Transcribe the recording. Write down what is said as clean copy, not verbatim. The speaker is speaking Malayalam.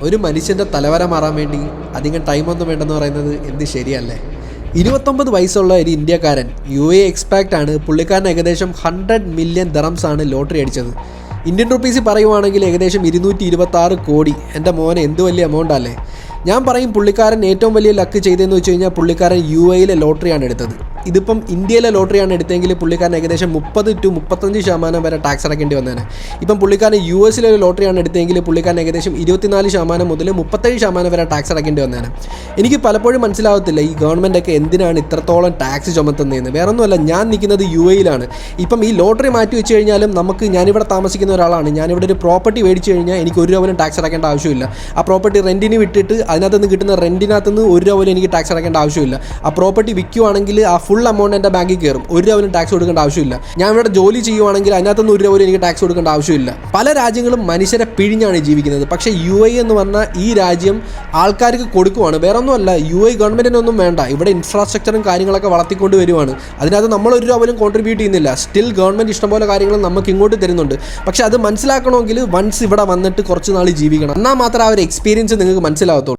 ഒരു മനുഷ്യൻ്റെ തലവര മാറാൻ വേണ്ടി അധികം ടൈമൊന്നും വേണ്ടെന്ന് പറയുന്നത് എന്ത് ശരിയല്ലേ? 29 വയസ്സുള്ള ഒരു ഇന്ത്യക്കാരൻ UAE എക്സ്പാക്റ്റ് ആണ്. പുള്ളിക്കാരൻ ഏകദേശം 100 മില്യൺ ദിറംസ് ആണ് ലോട്ടറി അടിച്ചത്. ഇന്ത്യൻ റുപ്പീസിൽ പറയുവാണെങ്കിൽ ഏകദേശം 226 കോടി. എൻ്റെ മോനെ എന്ത് വലിയ എമൗണ്ട് അല്ലേ? ഞാൻ പറയും പുള്ളിക്കാരൻ ഏറ്റവും വലിയ ലക്ക് ചെയ്തതെന്ന് വെച്ച് കഴിഞ്ഞാൽ പുള്ളിക്കാരൻ UAE ലോട്ടറിയാണ് എടുത്തത്. ഇതിപ്പം ഇന്ത്യയിലെ ലോട്ടറിയാണ് എടുത്തെങ്കിൽ പുള്ളിക്കാരൻ ഏകദേശം 30 to 35% വരെ ടാക്സ് അടയ്ക്കേണ്ടി വന്നേനെ. ഇപ്പം പുള്ളിക്കാരൻ US ലോട്ടറിയാണ് എടുത്തെങ്കിൽ പുള്ളിക്കാരൻ ഏകദേശം 24% മുതൽ 37% വരെ ടാക്സ് അടയ്ക്കേണ്ടി വന്നേനെ. എനിക്ക് പലപ്പോഴും മനസ്സിലാവത്തില്ല ഈ ഗവൺമെൻറ്റൊക്കെ എന്തിനാണ് ഇത്രത്തോളം ടാക്സ് ചുമത്തുന്നതെന്ന്. വേറൊന്നുമല്ല, ഞാൻ നിൽക്കുന്നത് UAE ഇപ്പം ഈ ലോട്ടറി മാറ്റി വെച്ച് കഴിഞ്ഞാലും ഞാനിവിടെ താമസിക്കുന്ന ഒരാളാണ്. ഞാനിവിടെ ഒരു പ്രോപ്പർട്ടി മേടിച്ച് കഴിഞ്ഞാൽ എനിക്ക് 1 രൂപ പോലും ടാക്സ് അടയ്ക്കേണ്ട ആവശ്യമില്ല. ആ പ്രോപ്പർട്ടി റെൻറ്റിന് വിട്ടിട്ട് അതിനകത്ത് നിന്ന് കിട്ടുന്ന റെൻറ്റിനകത്തുനിന്ന് 1 രൂപ പോലും എനിക്ക് ടാക്സ് അടയ്ക്കേണ്ട ആവശ്യമില്ല. ആ പ്രോപ്പർട്ടി വിൽക്കുവാണെങ്കിൽ ആ ഫുൾ എമൗണ്ട് എൻ്റെ ബാങ്കിൽ കയറും. 1 രൂപ പോലും ടാക്സ് കൊടുക്കേണ്ട ആവശ്യമില്ല. ഞാൻ ഇവിടെ ജോലി ചെയ്യുവാണെങ്കിൽ അതിനകത്തുനിന്ന് 1 രൂപ പോലും എനിക്ക് ടാക്സ് കൊടുക്കേണ്ട ആവശ്യമില്ല. പല രാജ്യങ്ങളും മനുഷ്യരെ പിഴിഞ്ഞാണ് ജീവിക്കുന്നത്. പക്ഷേ UAE എന്ന് പറഞ്ഞാൽ ഈ രാജ്യം ആൾക്കാർക്ക് കൊടുക്കുവാണ്. വേറൊന്നുമല്ല, UAE ഗവൺമെൻറ്റിനൊന്നും വേണ്ട. ഇവിടെ ഇൻഫ്രാസ്ട്രക്ചറും കാര്യങ്ങളൊക്കെ വളർത്തിക്കൊണ്ട് വരുവാണ്. അതിനകത്ത് നമ്മൾ 1 രൂപ പോലും കോൺട്രിബ്യൂട്ട് ചെയ്യുന്നില്ല. സ്റ്റിൽ ഗവൺമെൻറ് ഇഷ്ടംപോലെ കാര്യങ്ങൾ നമുക്ക് ഇങ്ങോട്ട് തരുന്നുണ്ട്. പക്ഷേ അത് മനസ്സിലാക്കണമെങ്കിൽ വൺസ് ഇവിടെ വന്നിട്ട് കുറച്ച് നാൾ ജീവിക്കണം. എന്നാൽ മാത്രമേ ആ ഒരു എക്സ്പീരിയൻസ് നിങ്ങൾക്ക് മനസ്സിലാവത്തുള്ളൂ.